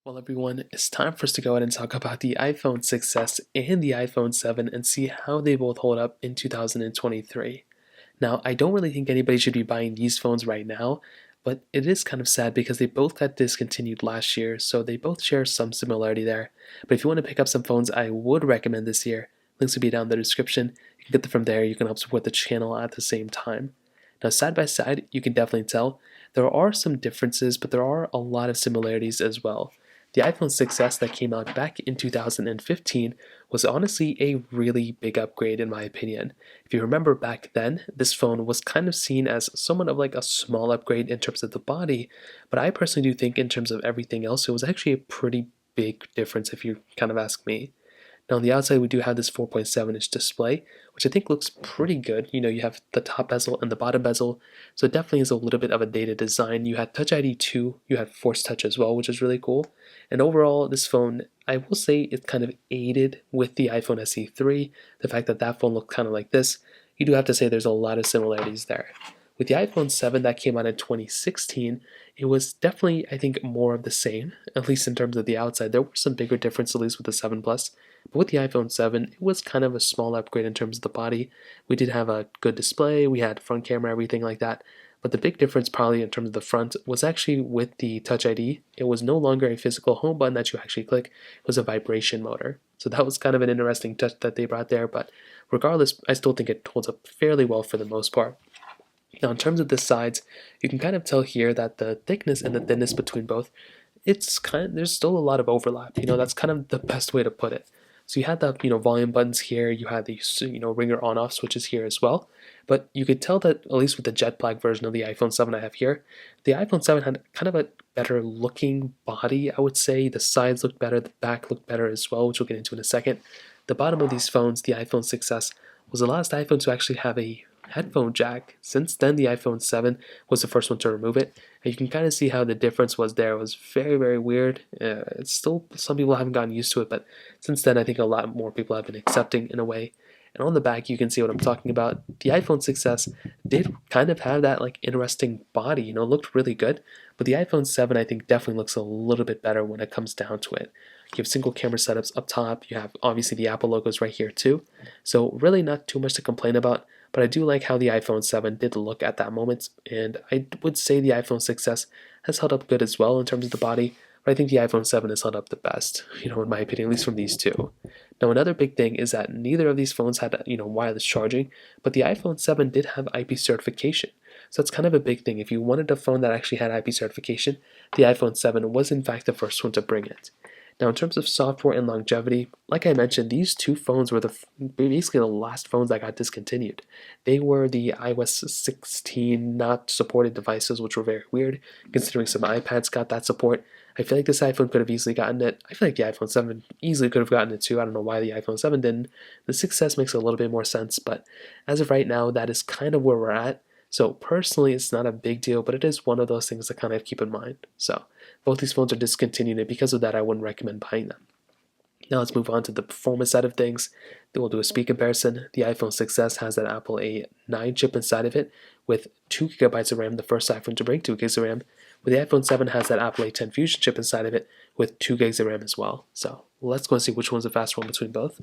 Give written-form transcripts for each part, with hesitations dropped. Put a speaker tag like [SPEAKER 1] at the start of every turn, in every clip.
[SPEAKER 1] Well, everyone, it's time for us to go ahead and talk about the iPhone 6s and the iPhone 7 and see how they both hold up in 2023. Now, I don't really think anybody should be buying these phones right now, but it is kind of sad because they both got discontinued last year, so they both share some similarity there. But if you want to pick up some phones I would recommend this year, links will be down in the description. You can get them from there. You can help support the channel at the same time. Now, side by side, you can definitely tell there are some differences, but there are a lot of similarities as well. The iPhone 6s that came out back in 2015 was honestly a really big upgrade in my opinion. If you remember back then, this phone was kind of seen as somewhat of like a small upgrade in terms of the body, but I personally do think in terms of everything else, it was actually a pretty big difference if you kind of ask me. Now on the outside we do have this 4.7-inch display, which I think looks pretty good. You have the top bezel and the bottom bezel, so it definitely is a little bit of a dated design. You had Touch ID 2, you had Force Touch as well, which is really cool. And overall, this phone, I will say it kind of aided with the iPhone SE 3, the fact that that phone looked kind of like this. You do have to say there's a lot of similarities there. With the iPhone 7 that came out in 2016, it was definitely, I think, more of the same, at least in terms of the outside. There were some bigger differences, at least with the 7 Plus. But with the iPhone 7, it was kind of a small upgrade in terms of the body. We did have a good display, we had front camera, everything like that. But the big difference probably in terms of the front was actually with the Touch ID. It was no longer a physical home button that you actually click, it was a vibration motor. So that was kind of an interesting touch that they brought there, but regardless, I still think it holds up fairly well for the most part. Now in terms of the sides, you can kind of tell here that the thickness and the thinness between both, there's still a lot of overlap. That's kind of the best way to put it. So you had the volume buttons here, you had the ringer on off switches here as well, but you could tell that at least with the jet black version of the iPhone 7 I have here, the iPhone 7 had kind of a better looking body, I would say. The sides looked better, the back looked better as well, which we'll get into in a second. The bottom of these phones, the iPhone 6s, was the last iPhone to actually have a headphone jack. Since then, the iPhone 7 was the first one to remove it. And you can kind of see how the difference was there. It was very, very weird. It's still, some people haven't gotten used to it, but since then, I think a lot more people have been accepting in a way. And on the back, you can see what I'm talking about. The iPhone 6s did kind of have that like interesting body, looked really good. But the iPhone 7, I think, definitely looks a little bit better when it comes down to it. You have single camera setups up top. You have obviously the Apple logos right here too. So really not too much to complain about. But I do like how the iPhone 7 did look at that moment, and I would say the iPhone 6s has held up good as well in terms of the body, but I think the iPhone 7 has held up the best, in my opinion, at least from these two. Now another big thing is that neither of these phones had, wireless charging, but the iPhone 7 did have IP certification. So that's kind of a big thing. If you wanted a phone that actually had IP certification, the iPhone 7 was in fact the first one to bring it. Now, in terms of software and longevity, like I mentioned, these two phones were basically the last phones that got discontinued. They were the iOS 16 not supported devices, which were very weird, considering some iPads got that support. I feel like this iPhone could have easily gotten it. I feel like the iPhone 7 easily could have gotten it too. I don't know why the iPhone 7 didn't. The 6S makes a little bit more sense, but as of right now, that is kind of where we're at. So personally, it's not a big deal, but it is one of those things to kind of keep in mind. So both these phones are discontinued, and because of that, I wouldn't recommend buying them. Now let's move on to the performance side of things. Then we'll do a speed comparison. The iPhone 6s has that Apple A9 chip inside of it with 2 gigabytes of RAM, the first iPhone to bring 2 gigs of RAM. With the iPhone 7 has that Apple A10 Fusion chip inside of it with 2 gigs of RAM as well. So let's go and see which one's the faster one between both.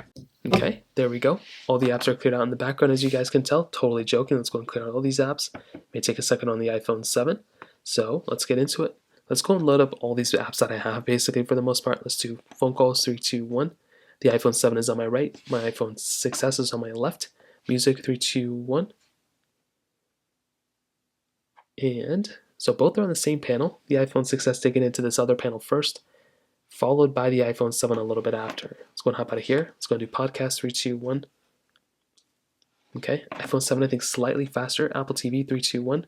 [SPEAKER 1] Okay, there we go. All the apps are cleared out in the background, as you guys can tell. Totally joking. Let's go and clear out all these apps. May take a second on the iPhone 7. So let's get into it. Let's go and load up all these apps that I have, basically, for the most part. Let's do phone calls, 3, 2, 1. The iPhone 7 is on my right. My iPhone 6s is on my left. Music, 3, 2, 1. And so both are on the same panel. The iPhone 6s taken into this other panel first, followed by the iPhone 7 a little bit after. Let's go and hop out of here. Let's go and do podcast, 3, 2, 1. Okay, iPhone 7 I think slightly faster. Apple TV, 3, 2, 1.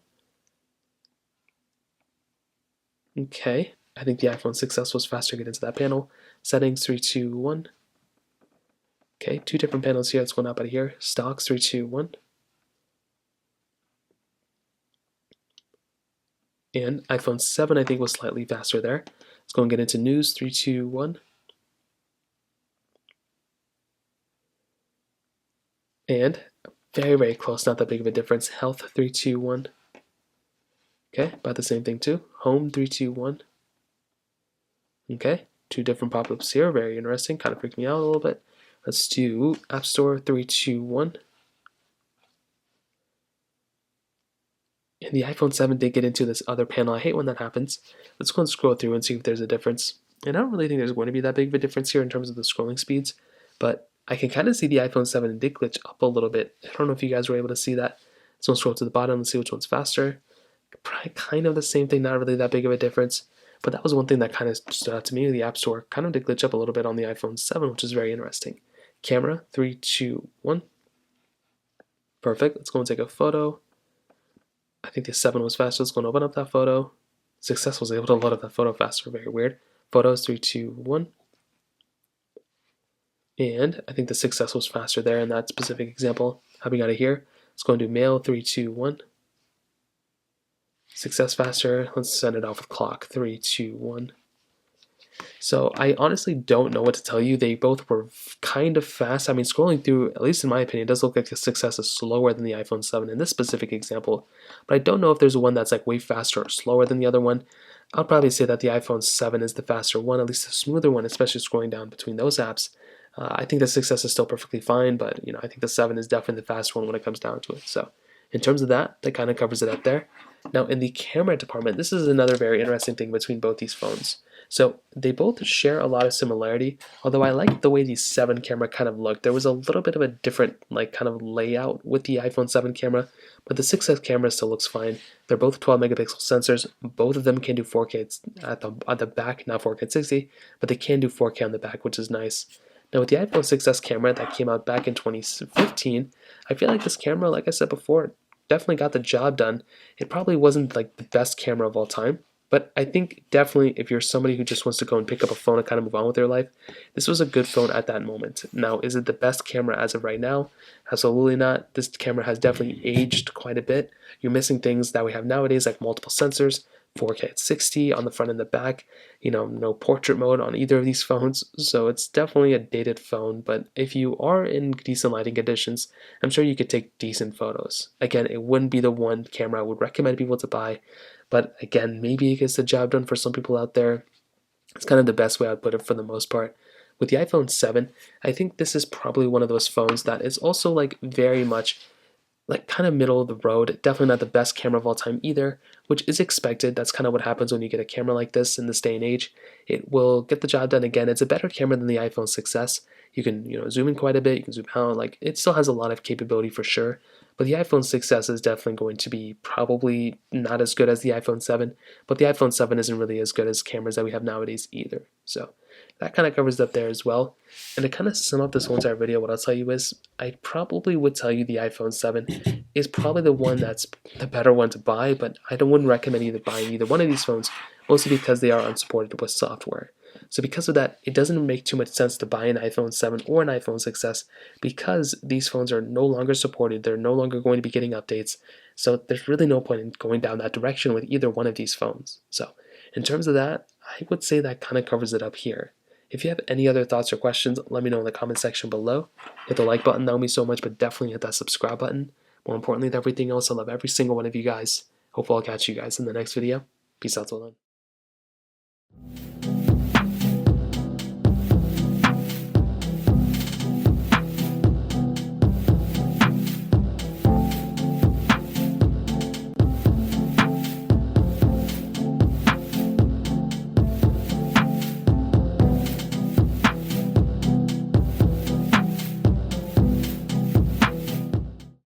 [SPEAKER 1] Okay, I think the iPhone 6s was faster to get into that panel. Settings, 3, 2, 1. Okay, 2 different panels here. Let's go up out of here. Stocks, 3, 2, 1. And iPhone 7 I think was slightly faster there. Let's go and get into news, 3, 2, 1. And very, very close, not that big of a difference. Health, 3, 2, 1. Okay, about the same thing too. Home, 3, 2, 1. Okay, two different pop-ups here, very interesting, kind of freaked me out a little bit. Let's do App Store 3, 2, 1. And the iPhone 7 did get into this other panel. I hate when that happens. Let's go and scroll through and see if there's a difference. And I don't really think there's going to be that big of a difference here in terms of the scrolling speeds, but I can kind of see the iPhone 7 did glitch up a little bit. I don't know if you guys were able to see that. So let's scroll to the bottom and see which one's faster. Probably kind of the same thing, not really that big of a difference. But that was one thing that kind of stood out to me. The App Store kind of did glitch up a little bit on the iPhone 7, which is very interesting. Camera, 3, 2, 1. Perfect. Let's go and take a photo. I think the 7 was faster. Let's go and open up that photo. Success was able to load up that photo faster. Very weird. Photos, 3, 2, 1. And I think the success was faster there in that specific example. Hopping out of here. Let's go and do mail, 3, 2, 1. Success faster. Let's send it off with clock, 3, 2, 1. So I honestly don't know what to tell you. They both were kind of fast. I mean, scrolling through, at least in my opinion, it does look like the success is slower than the iPhone 7 in this specific example. But I don't know if there's one that's like way faster or slower than the other one. I'll probably say that the iPhone 7 is the faster one, at least the smoother one, especially scrolling down between those apps. I think the success is still perfectly fine, but I think the 7 is definitely the faster one when it comes down to it. So in terms of that kind of covers it up there. Now in the camera department, this is another very interesting thing between both these phones. So they both share a lot of similarity, although I like the way the 7 camera kind of looked. There was a little bit of a different kind of layout with the iPhone 7 camera, but the 6S camera still looks fine. They're both 12 megapixel sensors. Both of them can do 4K at the back, not 4K at 60, but they can do 4K on the back, which is nice. Now with the iPhone 6S camera that came out back in 2015, I feel like this camera, like I said before, definitely got the job done. It probably wasn't like the best camera of all time, but I think definitely if you're somebody who just wants to go and pick up a phone and kind of move on with their life, this was a good phone at that moment. Now, is it the best camera as of right now? Absolutely not. This camera has definitely aged quite a bit. You're missing things that we have nowadays like multiple sensors, 4K at 60 on the front and the back, no portrait mode on either of these phones, so it's definitely a dated phone, but if you are in decent lighting conditions, I'm sure you could take decent photos. Again, it wouldn't be the one camera I would recommend people to buy, but again, maybe it gets the job done for some people out there. It's kind of the best way I'd put it for the most part. With the iPhone 7, I think this is probably one of those phones that is also like very much like kind of middle of the road, definitely not the best camera of all time either, which is expected. That's kind of what happens when you get a camera like this in this day and age. It will get the job done. Again, it's a better camera than the iPhone 6S. You can zoom in quite a bit, you can zoom out, like it still has a lot of capability for sure. But the iPhone 6S is definitely going to be probably not as good as the iPhone 7, but the iPhone 7 isn't really as good as cameras that we have nowadays either. So that kind of covers it up there as well. And to kind of sum up this whole entire video, what I'll tell you is I probably would tell you the iPhone 7 is probably the one that's the better one to buy, but wouldn't recommend either buying either one of these phones, mostly because they are unsupported with software. So because of that, it doesn't make too much sense to buy an iPhone 7 or an iPhone 6S because these phones are no longer supported. They're no longer going to be getting updates. So there's really no point in going down that direction with either one of these phones. So in terms of that, I would say that kind of covers it up here. If you have any other thoughts or questions, let me know in the comment section below. Hit the like button, that would mean so much, but definitely hit that subscribe button. More importantly than everything else, I love every single one of you guys. Hopefully I'll catch you guys in the next video. Peace out till then.